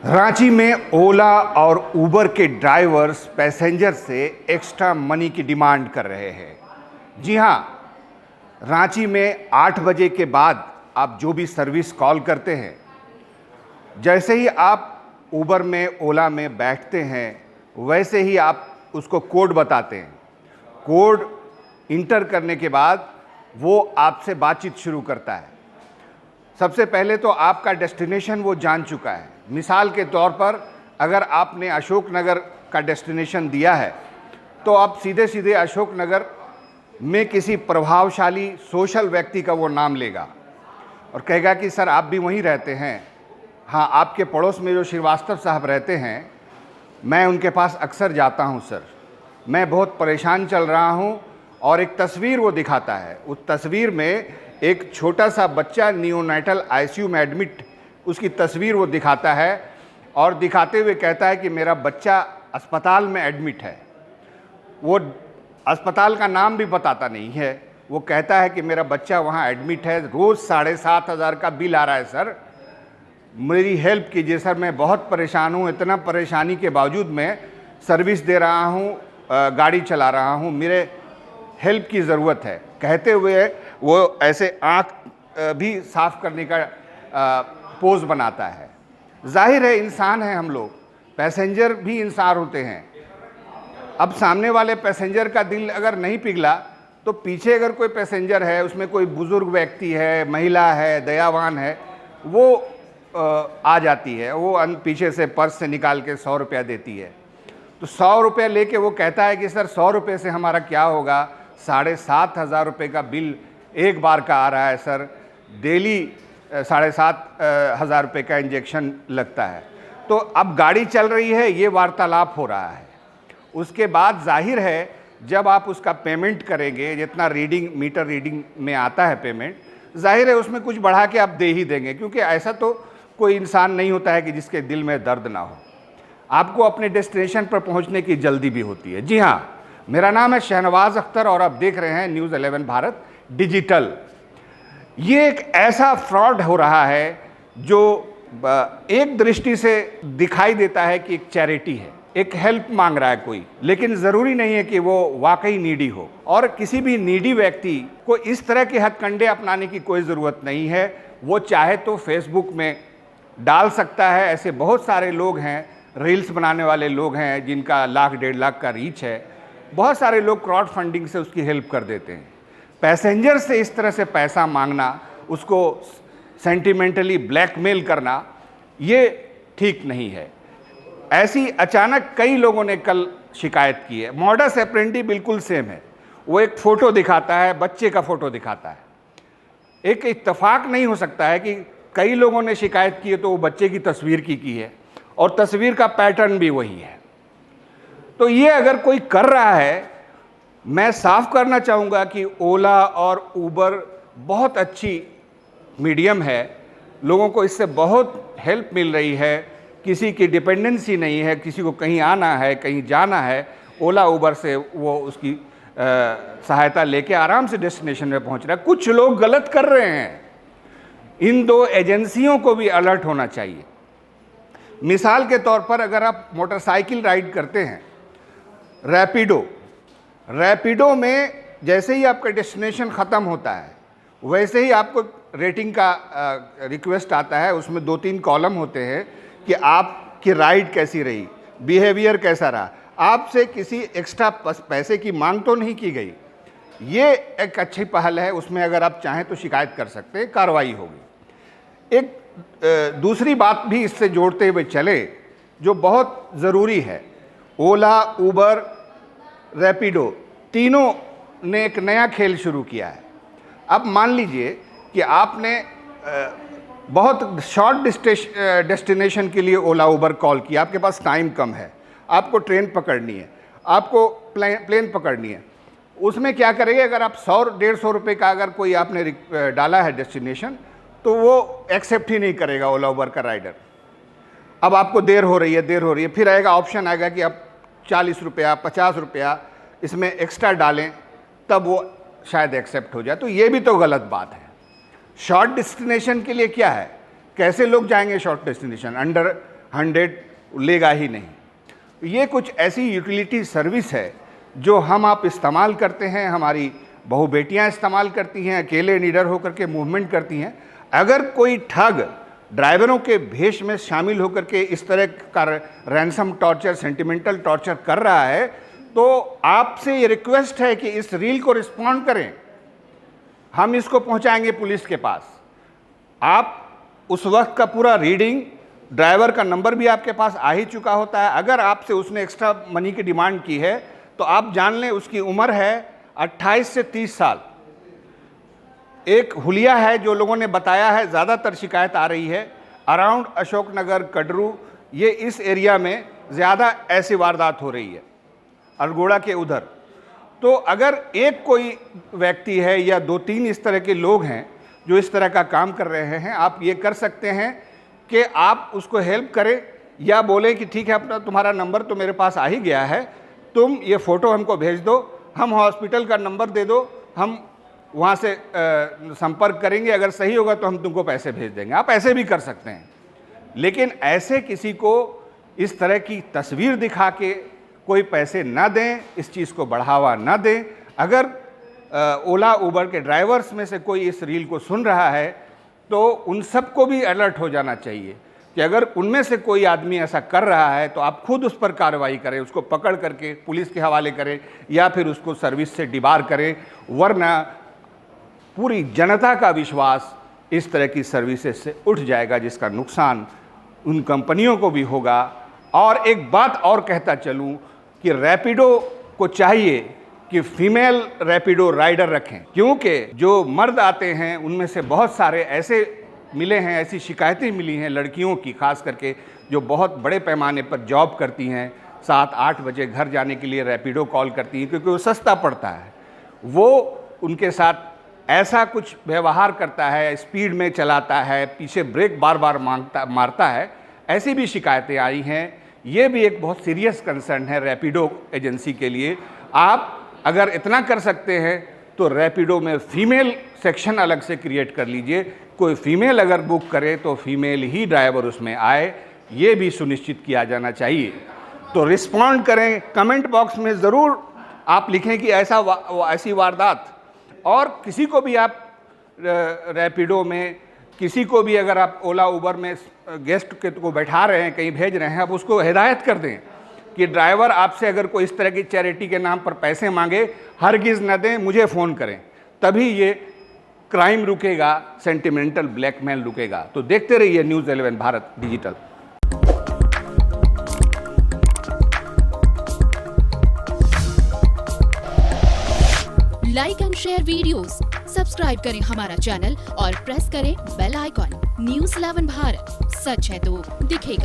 रांची में ओला और उबर के ड्राइवर्स पैसेंजर से एक्स्ट्रा मनी की डिमांड कर रहे हैं। जी हाँ, रांची में 8 बजे के बाद आप जो भी सर्विस कॉल करते हैं, जैसे ही आप उबर में ओला में बैठते हैं, वैसे ही आप उसको कोड बताते हैं। कोड इंटर करने के बाद वो आपसे बातचीत शुरू करता है। सबसे पहले तो आपका डेस्टिनेशन वो जान चुका है। मिसाल के तौर पर अगर आपने अशोक नगर का डेस्टिनेशन दिया है, तो आप सीधे सीधे अशोक नगर में किसी प्रभावशाली सोशल व्यक्ति का वो नाम लेगा और कहेगा कि सर आप भी वहीं रहते हैं। हाँ, आपके पड़ोस में जो श्रीवास्तव साहब रहते हैं, मैं उनके पास अक्सर जाता हूँ सर, मैं बहुत परेशान चल रहा हूँ। और एक तस्वीर वो दिखाता है। उस तस्वीर में एक छोटा सा बच्चा नियोनेटल आईसीयू में एडमिट, उसकी तस्वीर वो दिखाता है और दिखाते हुए कहता है कि मेरा बच्चा अस्पताल में एडमिट है। वो अस्पताल का नाम भी बताता नहीं है, वो कहता है कि मेरा बच्चा वहाँ एडमिट है, रोज़ 7,500 का बिल आ रहा है सर, मेरी हेल्प कीजिए सर, मैं बहुत परेशान हूँ। इतना परेशानी के बावजूद मैं सर्विस दे रहा हूँ, गाड़ी चला रहा हूँ, मेरे हेल्प की ज़रूरत है। कहते हुए वो ऐसे आँख भी साफ करने का पोज बनाता है। जाहिर है इंसान है हम लोग, पैसेंजर भी इंसान होते हैं। अब सामने वाले पैसेंजर का दिल अगर नहीं पिघला तो पीछे अगर कोई पैसेंजर है, उसमें कोई बुज़ुर्ग व्यक्ति है, महिला है, दयावान है, वो आ जाती है, वो पीछे से पर्स से निकाल के 100 रुपया देती है। तो 100 रुपया लेके वो कहता है कि सर 100 रुपये से हमारा क्या होगा, 7,500 रुपये का बिल एक बार का आ रहा है सर, डेली 7,500 रुपये का इंजेक्शन लगता है। तो अब गाड़ी चल रही है, ये वार्तालाप हो रहा है। उसके बाद जाहिर है जब आप उसका पेमेंट करेंगे, जितना रीडिंग मीटर रीडिंग में आता है पेमेंट, जाहिर है उसमें कुछ बढ़ा के आप दे ही देंगे, क्योंकि ऐसा तो कोई इंसान नहीं होता है कि जिसके दिल में दर्द ना हो। आपको अपने डेस्टिनेशन पर पहुंचने की जल्दी भी होती है। जी हाँ, मेरा नाम है शहनवाज अख्तर और आप देख रहे हैं न्यूज़ 11 भारत डिजिटल। ये एक ऐसा फ्रॉड हो रहा है जो एक दृष्टि से दिखाई देता है कि एक चैरिटी है, एक हेल्प मांग रहा है कोई, लेकिन ज़रूरी नहीं है कि वो वाकई नीडी हो। और किसी भी नीडी व्यक्ति को इस तरह के हथकंडे अपनाने की कोई ज़रूरत नहीं है। वो चाहे तो फेसबुक में डाल सकता है, ऐसे बहुत सारे लोग हैं, रील्स बनाने वाले लोग हैं जिनका 1,00,000 1.5 लाख का रीच है। बहुत सारे लोग क्राउड फंडिंग से उसकी हेल्प कर देते हैं। पैसेंजर से इस तरह से पैसा मांगना, उसको सेंटिमेंटली ब्लैकमेल करना, ये ठीक नहीं है। ऐसी अचानक कई लोगों ने कल शिकायत की है। मॉडस ऑपरेंडी बिल्कुल सेम है। वो एक फ़ोटो दिखाता है, बच्चे का फ़ोटो दिखाता है। एक इत्तेफाक नहीं हो सकता है कि कई लोगों ने शिकायत की है तो वो बच्चे की तस्वीर की है और तस्वीर का पैटर्न भी वही है। तो ये अगर कोई कर रहा है, मैं साफ करना चाहूँगा कि ओला और उबर बहुत अच्छी मीडियम है, लोगों को इससे बहुत हेल्प मिल रही है, किसी की डिपेंडेंसी नहीं है, किसी को कहीं आना है, कहीं जाना है, ओला उबर से वो उसकी सहायता लेके आराम से डेस्टिनेशन में पहुंच रहा है। कुछ लोग गलत कर रहे हैं, इन दो एजेंसियों को भी अलर्ट होना चाहिए। मिसाल के तौर पर अगर आप मोटरसाइकिल राइड करते हैं, रैपिडो में जैसे ही आपका डेस्टिनेशन ख़त्म होता है, वैसे ही आपको रेटिंग का रिक्वेस्ट आता है। उसमें 2-3 कॉलम होते हैं कि आपकी राइड कैसी रही, बिहेवियर कैसा रहा। आपसे किसी एक्स्ट्रा पैसे की मांग तो नहीं की गई। ये एक अच्छी पहल है, उसमें अगर आप चाहें तो शिकायत कर सकते हैं, कार्रवाई होगी। एक दूसरी बात भी इससे जोड़ते हुए चले जो बहुत ज़रूरी है। ओला, उबर, रैपिडो तीनों ने एक नया खेल शुरू किया है। अब मान लीजिए कि आपने बहुत शॉर्ट डेस्टिनेशन के लिए ओला उबर कॉल किया, आपके पास टाइम कम है, आपको ट्रेन पकड़नी है, आपको प्लेन पकड़नी है। उसमें क्या करेंगे, अगर आप 100-150 रुपये का अगर कोई आपने डाला है डेस्टिनेशन, तो वो एक्सेप्ट ही नहीं करेगा ओला उबर का राइडर। अब आपको देर हो रही है, फिर आएगा ऑप्शन आएगा कि आप 40 रुपया 50 रुपया इसमें एक्स्ट्रा डालें, तब वो शायद एक्सेप्ट हो जाए। तो ये भी तो गलत बात है। शॉर्ट डेस्टिनेशन के लिए क्या है, कैसे लोग जाएंगे शॉर्ट डेस्टिनेशन? अंडर 100 लेगा ही नहीं। ये कुछ ऐसी यूटिलिटी सर्विस है जो हम आप इस्तेमाल करते हैं, हमारी बहू बेटियां इस्तेमाल करती हैं, अकेले निडर होकर के मूवमेंट करती हैं। अगर कोई ठग ड्राइवरों के भेष में शामिल होकर के इस तरह का रैंसम टॉर्चर, सेंटिमेंटल टॉर्चर कर रहा है, तो आपसे ये रिक्वेस्ट है कि इस रील को रिस्पॉन्ड करें, हम इसको पहुंचाएंगे पुलिस के पास। आप उस वक्त का पूरा रीडिंग, ड्राइवर का नंबर भी आपके पास आ ही चुका होता है। अगर आपसे उसने एक्स्ट्रा मनी की डिमांड की है तो आप जान लें उसकी उम्र है 28 से 30 साल। एक हुलिया है जो लोगों ने बताया है, ज़्यादातर शिकायत आ रही है अराउंड अशोकनगर, कटरू, ये इस एरिया में ज़्यादा ऐसी वारदात हो रही है, अरगोड़ा के उधर। तो अगर एक कोई व्यक्ति है या 2-3 इस तरह के लोग हैं जो इस तरह का काम कर रहे हैं, आप ये कर सकते हैं कि आप उसको हेल्प करें या बोले कि ठीक है, अपना तुम्हारा नंबर तो मेरे पास आ ही गया है, तुम ये फ़ोटो हमको भेज दो, हम हॉस्पिटल का नंबर दे दो, हम वहाँ से संपर्क करेंगे, अगर सही होगा तो हम तुमको पैसे भेज देंगे। आप ऐसे भी कर सकते हैं, लेकिन ऐसे किसी को इस तरह की तस्वीर दिखा के कोई पैसे ना दें, इस चीज़ को बढ़ावा ना दें। अगर ओला उबर के ड्राइवर्स में से कोई इस रील को सुन रहा है तो उन सबको भी अलर्ट हो जाना चाहिए कि अगर उनमें से कोई आदमी ऐसा कर रहा है तो आप खुद उस पर कार्रवाई करें, उसको पकड़ करके पुलिस के हवाले करें या फिर उसको सर्विस से डिबार करें, वरना पूरी जनता का विश्वास इस तरह की सर्विसेज से उठ जाएगा, जिसका नुकसान उन कंपनियों को भी होगा। और एक बात और कहता चलूँ कि रैपिडो को चाहिए कि फीमेल रैपिडो राइडर रखें, क्योंकि जो मर्द आते हैं उनमें से बहुत सारे ऐसे मिले हैं, ऐसी शिकायतें मिली हैं लड़कियों की खास करके, जो बहुत बड़े पैमाने पर जॉब करती हैं, 7-8 बजे घर जाने के लिए रैपिडो कॉल करती हैं क्योंकि वो सस्ता पड़ता है। वो उनके साथ ऐसा कुछ व्यवहार करता है, स्पीड में चलाता है, पीछे ब्रेक बार बार मारता है, ऐसी भी शिकायतें आई हैं। ये भी एक बहुत सीरियस कंसर्न है रैपिडो एजेंसी के लिए। आप अगर इतना कर सकते हैं तो रैपिडो में फ़ीमेल सेक्शन अलग से क्रिएट कर लीजिए। कोई फ़ीमेल अगर बुक करे तो फ़ीमेल ही ड्राइवर उसमें आए, ये भी सुनिश्चित किया जाना चाहिए। तो रिस्पॉन्ड करें, कमेंट बॉक्स में ज़रूर आप लिखें कि ऐसी वारदात, और किसी को भी आप रैपिडो में, किसी को भी अगर आप ओला उबर में गेस्ट के को बैठा रहे हैं, कहीं भेज रहे हैं, आप उसको हिदायत कर दें कि ड्राइवर आपसे अगर कोई इस तरह की चैरिटी के नाम पर पैसे मांगे, हरगिज़ न दें, मुझे फ़ोन करें, तभी ये क्राइम रुकेगा, सेंटिमेंटल ब्लैकमेल रुकेगा। तो देखते रहिए news 11 Bharat digital. Like and share videos, subscribe करें हमारा चैनल और प्रेस करें बेल आइकॉन। न्यूज़ 11 भारत, सच है तो दिखेगा।